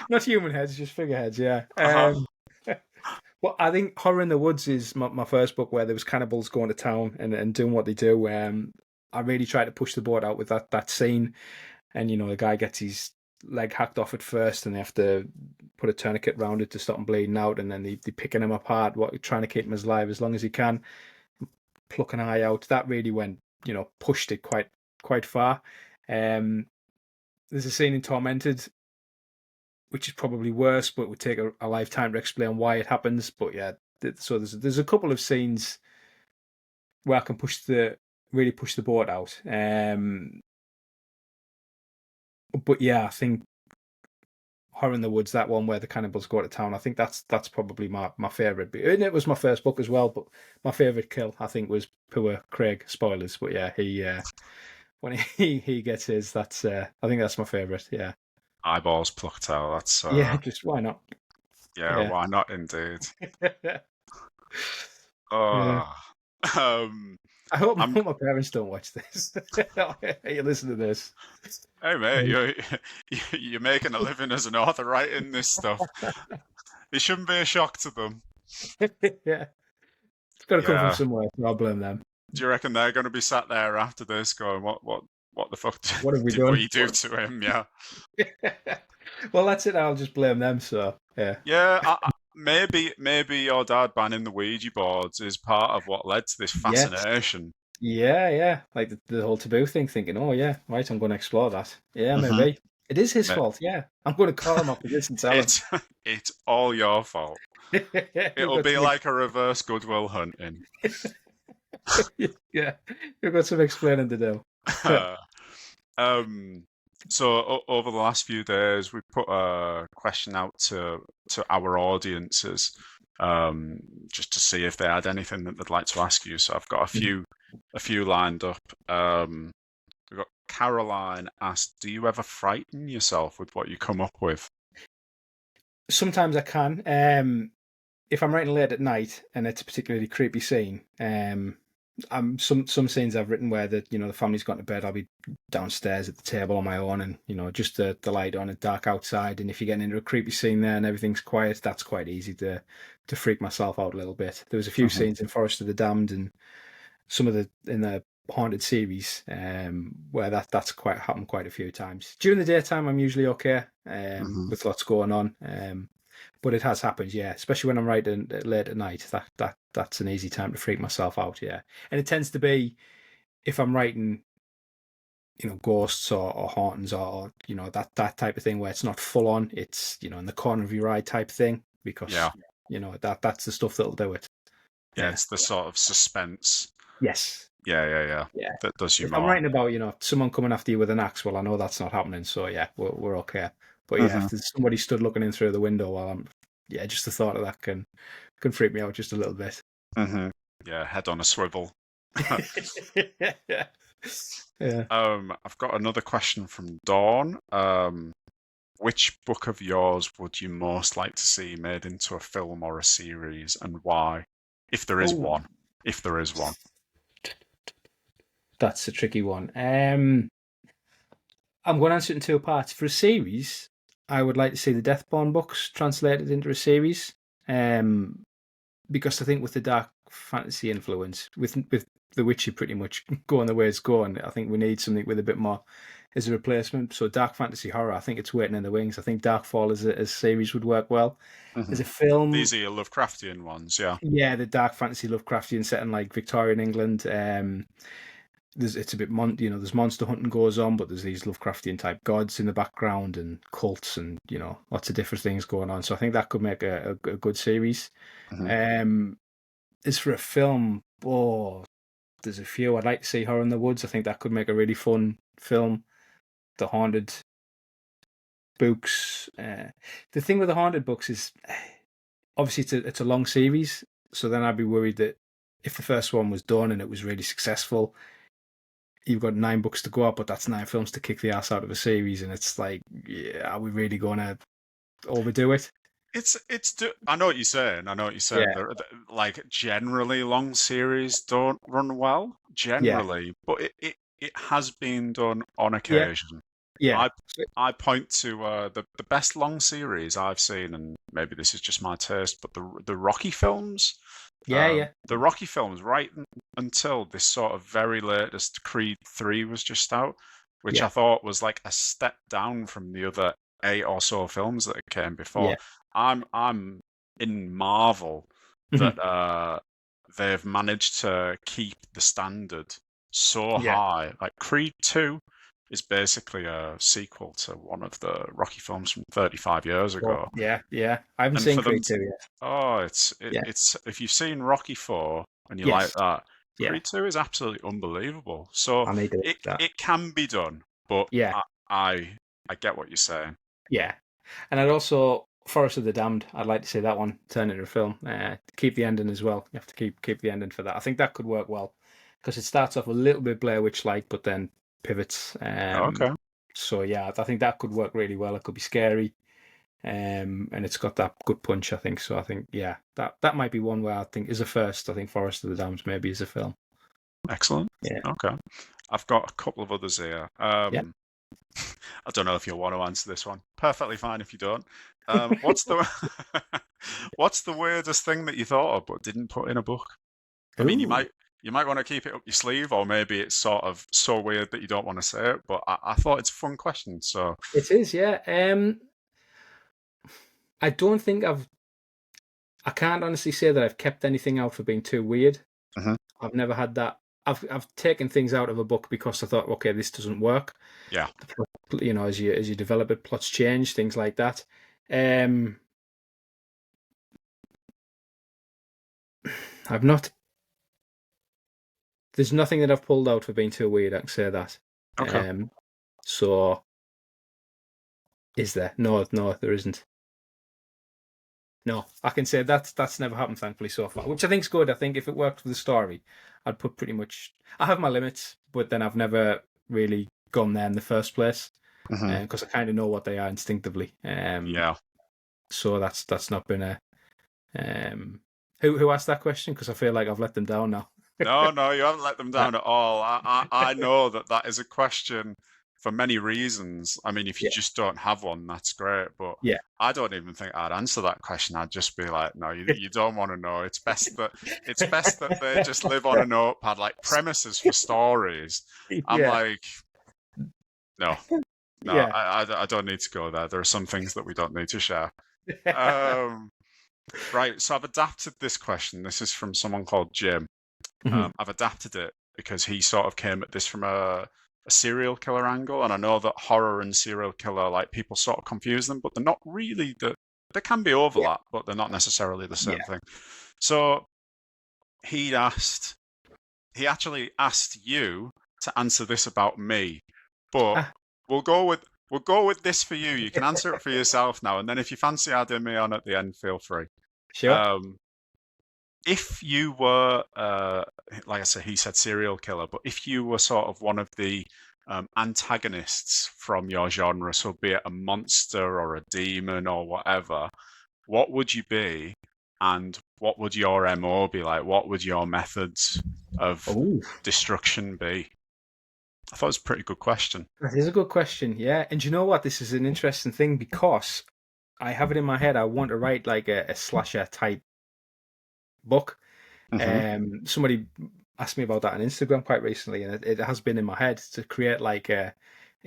Not human heads, just figureheads. Yeah. Uh-huh. Well, I think Horror in the Woods is my first book where there was cannibals going to town and doing what they do. I really tried to push the board out with that scene, and the guy gets his leg hacked off at first, and they have to put a tourniquet around it to stop him bleeding out, and then they picking him apart, trying to keep him alive as long as he can, pluck an eye out. That really went, pushed it quite far. There's a scene in Tormented, which is probably worse, but it would take a lifetime to explain why it happens. But yeah, so there's a couple of scenes where I can really push the board out. But yeah, I think Horror in the Woods, that one where the cannibals go to town, I think that's probably my favourite. And it was my first book as well, but my favourite kill, I think, was poor Craig. Spoilers, but yeah, he when he gets his, that's I think that's my favourite. Yeah. Eyeballs plucked out. That's Yeah, just why not? yeah, Yeah. why not indeed? Yeah. Oh, um, I hope I'm. my parents don't watch this. You listen to this. Hey mate, you're making a living as an author writing this stuff. It shouldn't be a shock to them. Yeah. It's got to come from Yeah. somewhere, so I'll blame them. Do you reckon they're going to be sat there after this going, what the fuck What have we did we done? do to him? Yeah. Well, that's it. I'll just blame them. So yeah. Yeah, maybe your dad banning the Ouija boards is part of what led to this Yes. fascination. Yeah. Like the whole taboo thing, thinking, oh yeah, right, I'm going to explore that. Yeah, Hmm. maybe. It is his fault, yeah. I'm going to call him after this and tell him. It's it's all your fault. You've It'll got be some, like a reverse Goodwill Hunting. yeah, you've got some explaining to do. Um, so over the last few days, we put a question out to our audiences, um, just to see if they had anything that they'd like to ask you. So I've got a few lined up. We've got Caroline asked, "Do you ever frighten yourself with what you come up with?" Sometimes I can. If I'm writing late at night and it's a particularly creepy scene, some scenes I've written where the family's gone to bed, I'll be downstairs at the table on my own, and just the light on and dark outside. And if you're getting into a creepy scene there and everything's quiet, that's quite easy to freak myself out a little bit. There was a few Hmm. scenes in Forest of the Damned and some of the haunted series where that's quite happened quite a few times. During the daytime, I'm usually okay Hmm. with lots going on. But it has happened, yeah. Especially when I'm writing late at night. That's an easy time to freak myself out, yeah. And it tends to be if I'm writing, ghosts or hauntings or that type of thing where it's not full on. It's in the corner of your eye type thing because Yeah, that's the stuff that'll do it. yeah, Yeah. it's the sort of suspense. Yes. Yeah, Yeah. that does you If I'm more. writing about someone coming after you with an axe, well, I know that's not happening. So yeah, we're okay. But yeah, Hmm. if there's somebody stood looking in through the window while yeah, just the thought of that can freak me out just a little bit. Hmm. Yeah, head on a swivel. Yeah. I've got another question from Dawn. Which book of yours would you most like to see made into a film or a series, and why? If there is Oh, one. If there is one. that's a tricky one. I'm going to answer it in two parts. For a series, I would like to see the Deathborn books translated into a series, um, because I think with the dark fantasy influence, with The Witcher pretty much going the way it's going, I think we need something with a bit more as a replacement. So dark fantasy horror, I think it's waiting in the wings. I think Darkfall as a series would work well. Hmm. As a film, These are your Lovecraftian ones, yeah. yeah, the dark fantasy Lovecraftian setting like Victorian England. It's a bit there's monster hunting goes on, but there's these Lovecraftian type gods in the background and cults and lots of different things going on. So I think that could make a good series. Hmm. Um, as for a film, oh, there's a few I'd like to see. Horror in the Woods. I think that could make a really fun film. The Haunted books. The thing with the Haunted books is obviously it's a long series, so then I'd be worried that if the first one was done and it was really successful, you've got 9 books to go up, but that's 9 films to kick the ass out of a series, and it's like, yeah, are we really going to overdo it? I know what you're saying. I know what you're saying. Yeah, Like generally long series don't run well, yeah, generally, but it has been done on yeah, occasion. yeah. I I point to the best long series I've seen, and maybe this is just my taste, but the Rocky films, Yeah, yeah, right until this sort of very latest Creed 3 was just out, which I yeah, thought was like a step down from the other 8 or so films that came before. yeah. I'm in marvel Mhm. that they've managed to keep the standard so Yeah. high. Like Creed 2 is basically a sequel to one of the Rocky films from 35 years Well, ago. yeah, yeah. I haven't And seen for them Creed to, 2 yet. oh, Yeah. it's if you've seen Rocky 4 and you like Yes. that, Yeah. Creed 2 is absolutely unbelievable. So I need to watch it that. it can be done, but Yeah. I get what you're saying. Yeah. And I'd also Forest of the Damned. I'd like to see that one turn into a film. Keep the ending as well. You have to keep the ending for that. I think that could work well because it starts off a little bit Blair Witch like, but then pivots. Okay, So yeah, I think that could work really well. It could be scary, and it's got that good punch. I think so. I think yeah, that might be one where I think is a first. I think Forest of the Damned maybe is a film. excellent. Yeah. Okay, I've got a couple of others here. Yeah. I don't know if you'll want to answer this one. Perfectly fine if you don't. What's the what's the weirdest thing that you thought of but didn't put in a book? I mean, Ooh, you might want to keep it up your sleeve, or maybe it's sort of so weird that you don't want to say it. But I thought it's a fun question. So, it is. Yeah. I don't think I can't honestly say that I've kept anything out for being too weird. mhm. I've never had that. I've taken things out of a book because I thought, okay, this doesn't work. Yeah. You know, as you develop it, plots change, things like that. Um, I've not. There's nothing that I've pulled out for being too weird. I can say that. Okay. So is there? No, no, there isn't. No, I can say that's never happened, thankfully, so far, which I think's good. I think if it worked for the story, I'd put pretty much. I have my limits, but then I've never really gone there in the first place, Hmm. because I kind of know what they are instinctively. Yeah. So that's not been a. Who asked that question? Because I feel like I've let them down now. No, no, you haven't let them down at all. I know that that is a question for many reasons. I mean, if you Yeah, just don't have one, that's great. But yeah, I don't even think I'd answer that question. I'd just be like, no, you don't want to know. It's best that they just live on a notepad, like premises for stories. I'm yeah, like, no, no, yeah. I don't need to go there. There are some things that we don't need to share. Um, right. So I've adapted this question. This is from someone called Jim. Mhm. I've adapted it because he sort of came at this from a serial killer angle, and I know that horror and serial killer, like people sort of confuse them, but they're not really. There can be Yeah, overlap, but they're not necessarily the same yeah. thing. So he asked, he actually asked you to answer this about me, but Ah, we'll go with this for you. You can answer it for yourself now, and then if you fancy adding me on at the end, feel free. sure. Um, if you were, like I said, he said serial killer, but if you were sort of one of the antagonists from your genre, so be it a monster or a demon or whatever, what would you be, and what would your MO be like? What would your methods of Oh, destruction be? I thought it was a pretty good question. that is a good question. Yeah, and you know what? This is an interesting thing because I have it in my head. I want to write like a slasher type book. Hmm. Somebody asked me about that on Instagram quite recently, and it has been in my head to create like a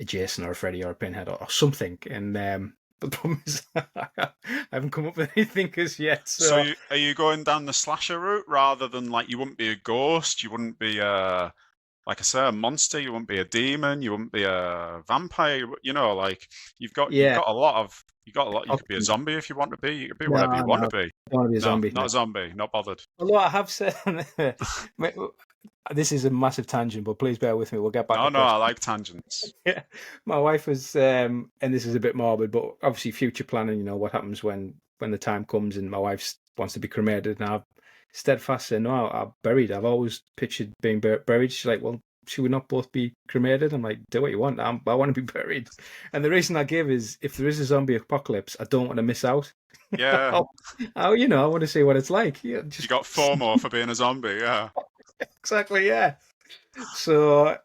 Jason or a Freddy or a Pinhead or something. And the problem is I haven't come up with anything as yet. So So are you going down the slasher route rather than like you wouldn't be a ghost, you wouldn't be a like I say, a monster. You wouldn't be a demon. You wouldn't be a vampire. You know, like you've yeah, got a lot of you got a lot. You could be a options. zombie if you want to be. You could be No, whatever you want no, to be. I don't want to be a No, zombie. not No. a zombie. Not bothered. Although I have said, this is a massive tangent, but please bear with me. We'll get back No, to no. I questions. like tangents. Yeah, my wife was, and this is a bit morbid, but obviously future planning. You know what happens when the time comes, and my wife wants to be cremated, and I've steadfast said no. I'm buried. I've always pictured being buried. She's like, well, should we not both be cremated? I'm like, do what you want. I want to be buried, and the reason I give is if there is a zombie apocalypse, I don't want to miss out. Yeah, I want to see what it's like. Yeah, you just got FOMO for being a zombie. Yeah. exactly. Yeah. So,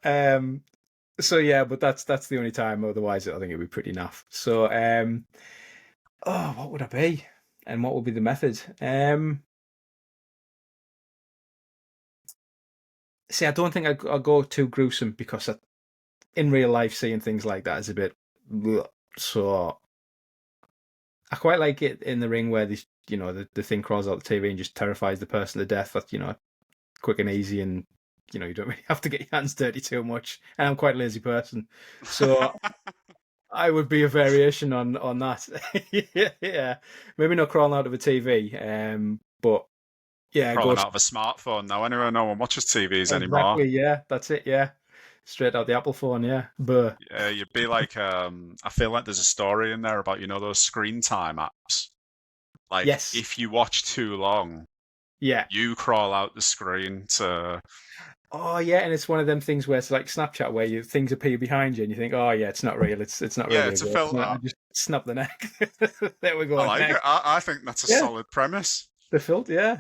so yeah, but that's the only time. Otherwise, I think it'd be pretty naff. So, oh, what would I be, and what would be the method? See, I don't think I'll go too gruesome because in real life, seeing things like that is a bit. Bleh. So I quite like it in the ring where the thing crawls out the TV and just terrifies the person to death. That's quick and easy, and you don't really have to get your hands dirty too much. And I'm quite a lazy person, so I would be a variation on that. Yeah, maybe not crawling out of a TV, but yeah, go Crawling out of a smartphone now. Anyway, no one watches TVs anymore. exactly. Yeah, that's it. Yeah, straight out the Apple phone. Yeah, but Yeah, you'd be like, I feel like there's a story in there about, those screen time apps. Like, yes, if you watch too long, yeah. you crawl out the screen to, Oh yeah, and it's one of them things where it's like Snapchat, where things appear behind you, and you think, oh yeah, it's not real. It's not yeah, really a it's a ghost. And I filter. just snap the neck. There we I go. like it. Neck. I think that's a Yeah, solid premise. the filter. Yeah.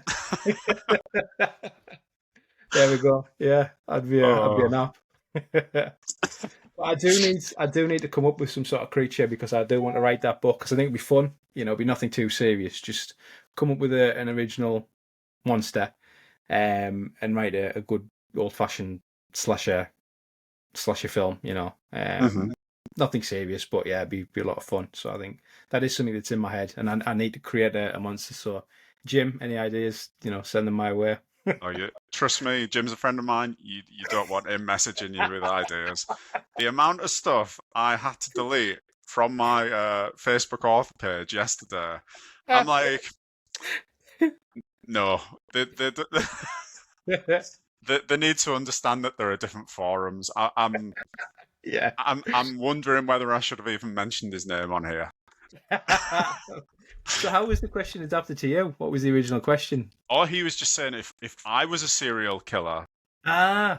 There we go. Yeah, I'd be Oh, an app. But I do need to come up with some sort of creature because I do want to write that book because I think it'd be fun. It'd be nothing too serious. Just come up with an original monster, and write a good old fashioned slasher slasher film. hmm. Nothing serious, but yeah, it'd be a lot of fun. So I think that is something that's in my head, and I need to create a monster. So, Jim, any ideas? Send them my way. Oh, you trust me, Jim's a friend of mine. You don't want him messaging you with ideas. The amount of stuff I had to delete from my Facebook author page yesterday, I'm like, no, they need to understand that there are different forums. Yeah. I'm wondering whether I should have even mentioned his name on here. So how was the question adapted to you? What was the original question? Or he was just saying if I was a serial killer,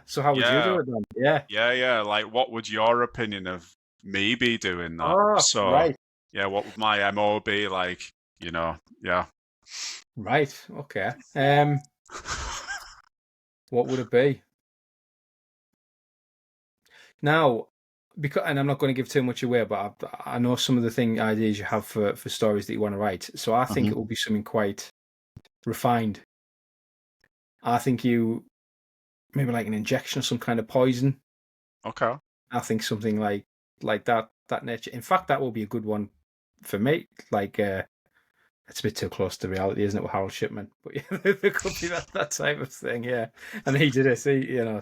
So how would you yeah, do it then? Yeah. yeah, like what would your opinion of me be doing that? Oh, So right. yeah, what would my MO be like? Yeah. Right. Okay. What would it be? Now, because and I'm not going to give too much away, but I know some of the ideas you have for stories that you want to write. So I think Mhm. it will be something quite refined. I think you maybe like an injection of some kind of poison. Okay. I think something like that nature. In fact, that will be a good one for me. Like it's a bit too close to reality, isn't it, with Harold Shipman? But yeah, there could be that type of thing, yeah. And he did it,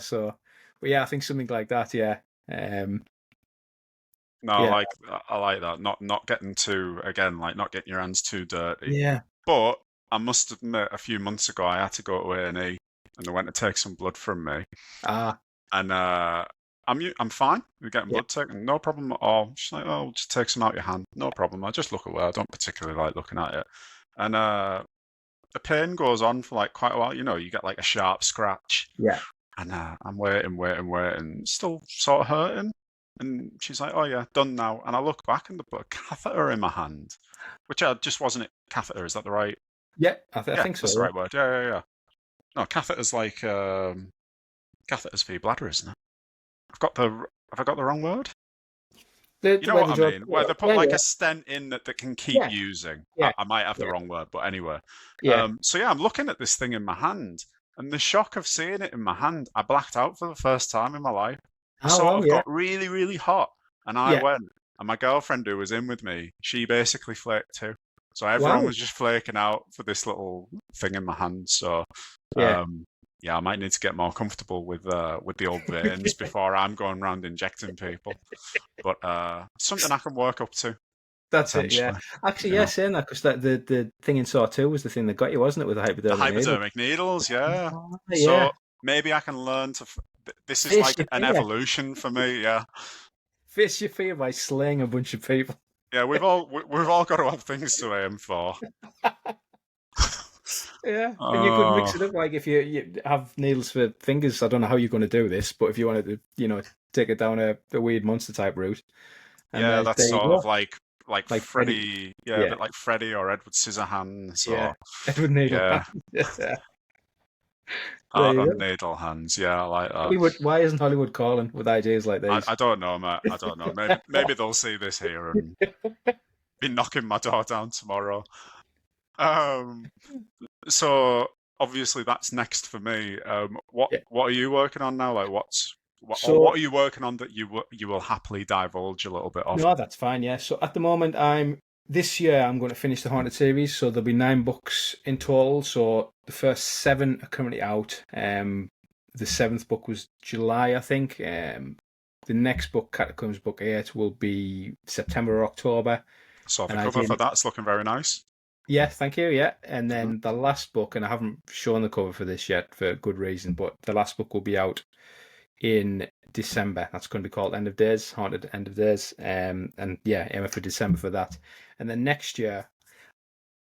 so. But yeah, I think something like that, yeah. Um, No, yeah, I like that. Not getting too again, like not getting your hands too dirty. yeah. But I must admit, a few months ago, I had to go to A&E, and they went to take some blood from me, Ah, and I'm fine with getting yeah, blood taken, no problem at all. She's like, oh, just take some out your hand, no problem. I just look away. I don't particularly like looking at it, and the pain goes on for like quite a while. You get like a sharp scratch, yeah. and I'm waiting, still sort of hurting. And she's like, oh yeah, done now. And I look back and they put a catheter in my hand, which just wasn't a catheter. Is that the right? Yeah, I Yeah, think so, that's the yeah. right word. Yeah. No, catheter's like catheters for your bladder, isn't it? Have I got the wrong word? You The know way what they I draw, mean? Where they put yeah, like yeah, a stent in that they can keep yeah, using. I, yeah, I might have the yeah, wrong word, but anyway. yeah. So yeah, I'm looking at this thing in my hand, and the shock of seeing it in my hand, I blacked out for the first time in my life. I How sort long, of yeah, got really, really hot, and I yeah. went, and my girlfriend who was in with me, she basically flaked too. So everyone Wow, was just flaking out for this little thing in my hand. So yeah. um, yeah, I might need to get more comfortable with the old veins before I'm going around injecting people. But something I can work up to That's it, yeah. potentially. Actually, You yeah, know, saying that, because the thing in Saw 2 was the thing that got you, wasn't it, with the the hypodermic needle? hypodermic needles, yeah. Oh, So yeah. maybe I can learn to. This is Face like your an fear. evolution for me. Yeah, Face your fear by slaying a bunch of people. yeah. We've all got to have things to aim for. Yeah, and you could Oh, mix it up. Like if you have needles for fingers, I don't know how you're going to do this, but if you wanted to, take it down a weird monster type route, and yeah. That's there you sort of go. like Like Freddy, Freddy. Yeah, a yeah, bit like Freddy or Edward Scissorhands yeah, or Edward Needle. yeah, Yeah, there Art you on go. Needle Hands. Yeah, I like that. Hollywood. Why isn't Hollywood calling with ideas like these? I don't know, mate. I don't know. Maybe they'll see this here and be knocking my door down tomorrow. Um, so obviously that's next for me. Yeah. What are you working on now? Like what So are you working on that you will happily divulge a little bit of? no, that's fine. Yeah. So at the moment, this year I'm going to finish the Haunted series. So there'll be 9 books in total. So the first 7 are currently out. The seventh book was July, I think. The next book, Catacombs Book 8, will be September or October. So the And cover for ideally, that's looking very nice. yeah, thank you. Yeah. And Mhm. then the last book, and I haven't shown the cover for this yet for good reason, but the last book will be out in December. That's going to be called End of Days, Haunted End of Days. And yeah, aiming for December for that. And then next year,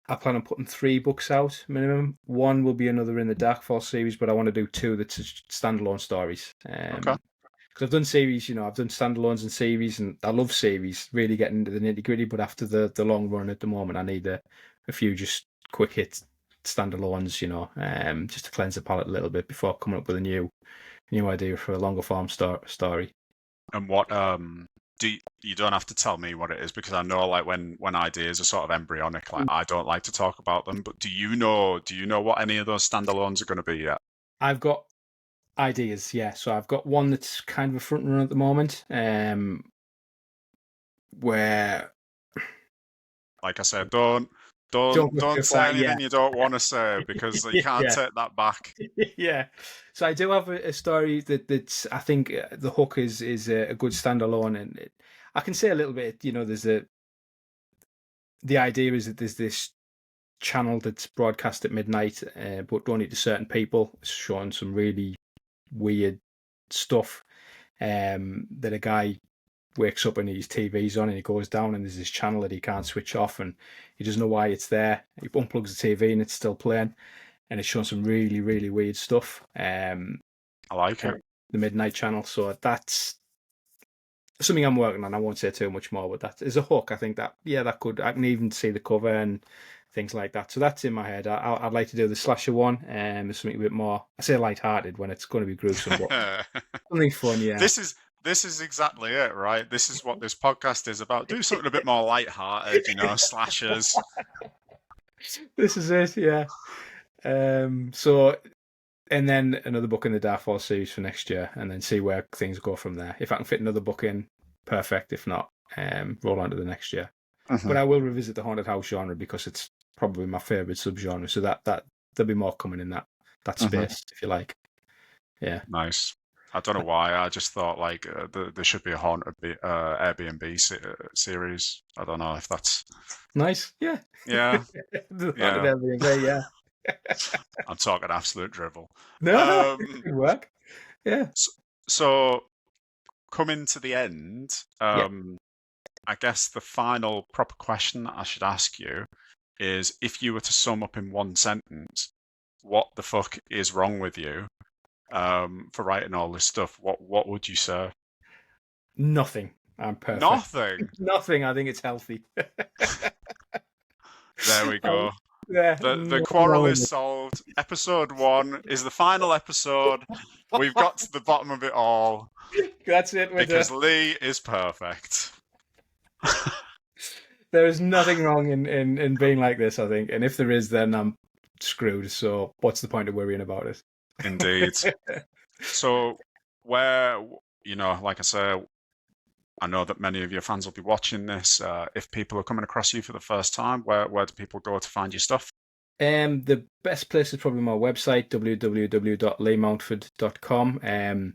I plan on putting 3 books out minimum. One will be another in the Darkfall series, but I want to do 2 that's standalone stories. Okay. Because I've done series, I've done standalones and series, and I love series, really getting into the nitty gritty. But after the long run at the moment, I need a few just quick hit standalones, just to cleanse the palate a little bit before coming up with a new idea for a longer form story. And what you don't have to tell me what it is because I know like when ideas are sort of embryonic, like I don't like to talk about them. But do you know what any of those standalones are going to be yet? I've got ideas, yeah. So I've got one that's kind of a front runner at the moment, where Like I said, don't. Don't go too don't say far. Yeah, anything you don't want to say because you can't yeah, take that back. yeah. So I do have a story that's I think the hook is a good standalone, and I can say a little bit. You know, the idea is that there's this channel that's broadcast at midnight, but only to certain people, showing some really weird stuff. That a guy wakes up and his TV's on and he goes down and there's this channel that he can't switch off and he doesn't know why it's there. He unplugs the TV and it's still playing and it's showing some really, really weird stuff. I like it. The Midnight Channel. So that's something I'm working on. I won't say too much more, but that is a hook. I think that, yeah, that could, I can even see the cover and things like that. So that's in my head. I'd like to do the slasher one. There's something a bit more, I say light-hearted when it's going to be gruesome, but something fun, yeah. This is exactly it, right? This is what this podcast is about. Do something a bit more light-hearted, slashers. This is it, yeah. So, and then another book in the Dark Force series for next year, and then see where things go from there. If I can fit another book in, perfect. If not, roll on to the next year. Mm-hmm. But I will revisit the haunted house genre because it's probably my favorite subgenre. So that there'll be more coming in that space, if you like. Yeah. Nice. I don't know why. I just thought like there should be a haunted Airbnb series. I don't know if that's nice. Yeah. Yeah. The haunted Airbnb, yeah. I'm talking absolute drivel. No, it could work. Yeah. So coming to the end, I guess the final proper question that I should ask you is, if you were to sum up in one sentence, what the fuck is wrong with you for writing all this stuff? What would you say? Nothing. I'm perfect. Nothing. Nothing. I think it's healthy. There we go. Yeah, the quarrel is solved. Episode 1 is the final episode. We've got to the bottom of it all. That's it. Because Lee is perfect. There is nothing wrong in being like this, I think. And if there is, then I'm screwed. So what's the point of worrying about it? Indeed. So where, like I say, I know that many of your fans will be watching this. If people are coming across you for the first time, where do people go to find your stuff? The best place is probably my website, www.leemountford.com.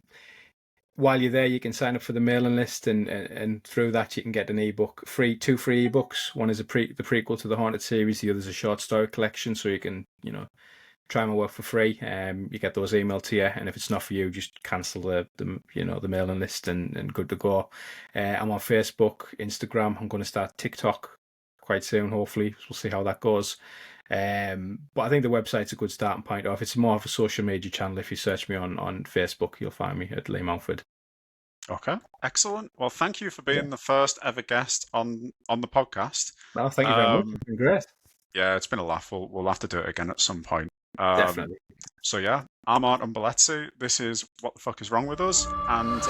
While you're there, you can sign up for the mailing list, and through that you can get an ebook, two free ebooks. One is the prequel to the Haunted series. The other is a short story collection, so you can try my work for free. You get those emailed to you, and if it's not for you, just cancel the mailing list and good to go. I'm on Facebook, Instagram. I'm going to start TikTok quite soon, hopefully. We'll see how that goes. But I think the website's a good starting point. Or if it's more of a social media channel, if you search me on Facebook, you'll find me at Lee Mountford. Okay, excellent. Well, thank you for being the first ever guest on the podcast. No, thank you very much. It's been great. Yeah, it's been a laugh. We'll have to do it again at some point. Definitely. So yeah, I'm Arton Baleci. This is What the Fuck is Wrong with Us, and